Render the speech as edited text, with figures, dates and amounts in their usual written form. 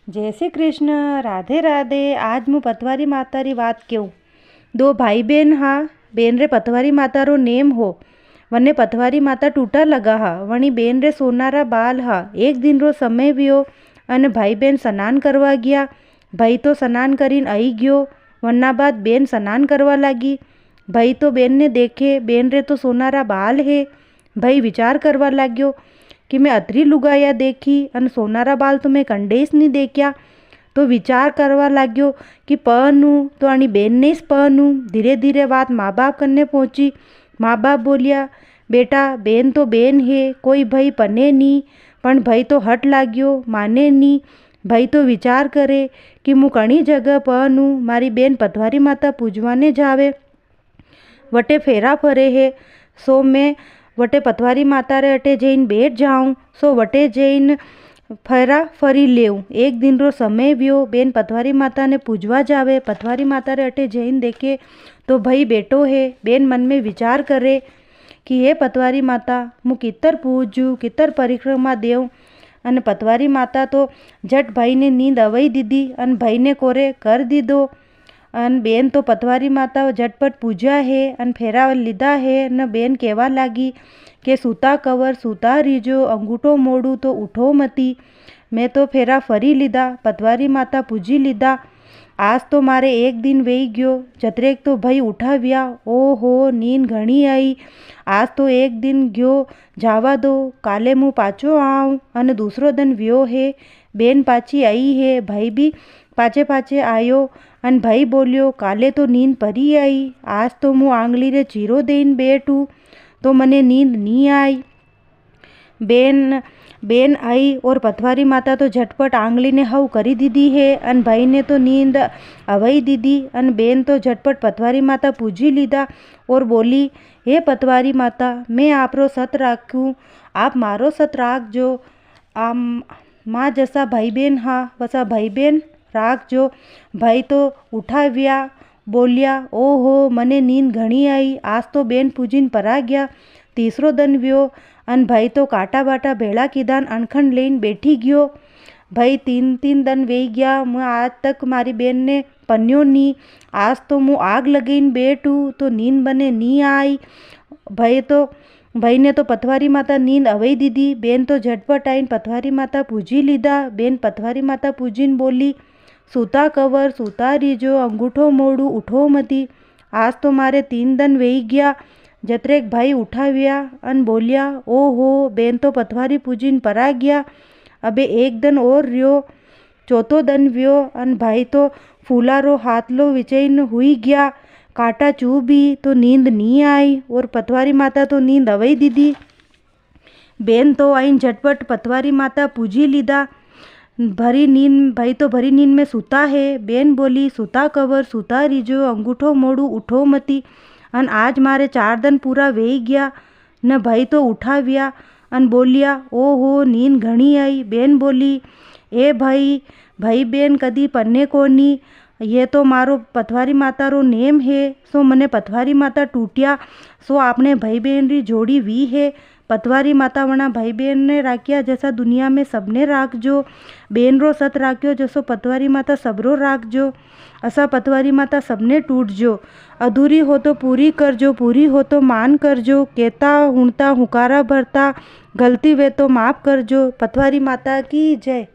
जय श्री कृष्ण। राधे राधे। आज मु पतवारी माता री बात कहूँ। दो भाई बहन हा। बेन रे पतवारी माता रो नेम हो। वने पतवारी माता टूटा लगा हा। वणी बेन रे सोनारा बाल हा। एक दिन रो समय व्यो अने भाई बहन स्नान करवा गया। भाई तो स्नान करीन आई गयो। वन्ना बाद बेन स्नान करवा लागी। भाई तो बेन ने देखे बेन रे तो सोनारा बाल है। भाई विचार करवा लाग्यो कि मैं अतरी लुगाया देखी अने सोनारा बाल तो मैं कंडेस नहीं देख्या। तो विचार करवा लाग्यो कि पहनूँ तो आनी बेन ने ज पहनूँ। धीरे धीरे बात माँ बाप कन्ने पहुँची। माँ बाप बोलिया, बेटा बेन तो बेन है, कोई भाई पने नहीं। पण भाई तो हट लाग्यो, माने नहीं। भाई तो विचार करे कि मु कणी जगह पहनूँ। मारी बेन पतवारी माता पूजवाने जावे, वटे फेरा फरे है, सो मैं वटे पतवारी माता रे अटे जईन बैठ जाऊँ। सो वटे जईन फेरा फरी लेऊँ। एक दिन रो समय व्यो। बेन पतवारी माता ने पूजवा जावे। पतवारी माता रे अटे जईन देखे तो भाई बेटो है। बेन मन में विचार करे कि हे पतवारी माता, मु कितर पूजूँ, कितर परिक्रमा देऊँ। अने पतवारी माता तो झट भाई ने नींद अवई दीदी अने भाई ने कोरे कर दीधो। अन बेन तो पतवारी माता झटपट पूजा है अन फेरा लीधा है। न बेन कहवा लागी के सूता कवर सूता रीजो, अंगूठो मोड़ू तो उठो मती। मैं तो फेरा फरी लीधा, पतवारी माता पूजी लीधा। आज तो मारे एक दिन वही गयो। जतरेक तो भाई उठाव्या। ओहो नींद घणी आई। आज तो एक दिन गयो, जावा दो, काले मु पाछो आऊँ। अने दूसरो दिन व्यो है। बेन पाछी आई है। भाई भी पाछे पाछे आयो। अन भाई बोलियो, काले तो नींद परी आई, आज तो मु आंगली रे चीरो देन बैठूँ तो मने नींद नहीं आई। बेन आई और पतवारी माता तो झटपट आंगली ने हव करी दीदी है। अन भाई ने तो नींद अवई दीदी। अन बेन तो झटपट पतवारी माता पूजी लीधा और बोली, हे पतवारी माता, मैं आपरो सत राखूँ, आप मारो सत राखजो। आम माँ जैसा भाई बहन हा वसा भाई बहन राखजो। भाई तो उठाव्या, बोलिया, ओहो मने नींद घणी आई, आज तो बेन पूजीन परा गया। तीसरो दिन व्यो अन भाई तो काटा बाटा भेड़ा कीधान अनखंड लईन बैठी गयो। भाई तीन दिन वेई गया। मैं आज तक मारी बेन ने पन्यो नी, आज तो मु आग लगीन बैठूँ तो नींद बने नहीं आई। भाई ने तो पतवारी माता नींद अवई दीदी। बेन तो झटपट आईन पतवारी माता पूजी लीधा। बेन पतवारी माता पूजीन बोली, सूता कवर सूता रीजो, अंगूठो मोड़ू उठो मती। आज तो मारे 3 दिन वेई गया। जतरेक भाई उठाव्या अन बोलिया, ओहो बेन तो पतवारी पूजीन परा गया, अबे एक दिन और रियो। चौथो दिन व्यो अन भाई तो फूलारो हाथलो विचईन हुई गया। काटा चूभी तो नींद नहीं आई और पतवारी माता तो नींद अवई दीदी। बेन तो आईन झटपट पतवारी माता पूजी लीधा। भरी नींद भाई तो भरी नींद में सूता है। बेन बोली, सूता कवर सूता रीजो, अंगूठो मोड़ू उठो मती। अन आज मारे 4 दिन पूरा वेई गया। न भाई तो उठाव्या अन बोलिया, ओहो नींद घणी आई। बेन बोली, ए भाई बेन कदी पन्ने कोनी, ये तो मारो पतवारी माता रो नेम है। सो मने पतवारी माता टूटिया, सो आपने भाई बहन री जोड़ी वी है। पतवारी माता वना भाई बहन ने राख्या जैसा दुनिया में सबने राखजो। बेन रो सत राख्यो जैसो पतवारी माता सबरो राखजो। असा पतवारी माता सबने टूटजो। अधूरी हो तो पूरी करजो, पूरी हो तो मान करजो। कहता हुणता हुकारा भरता, गलती वे तो माफ़ करजो। पतवारी माता की जय।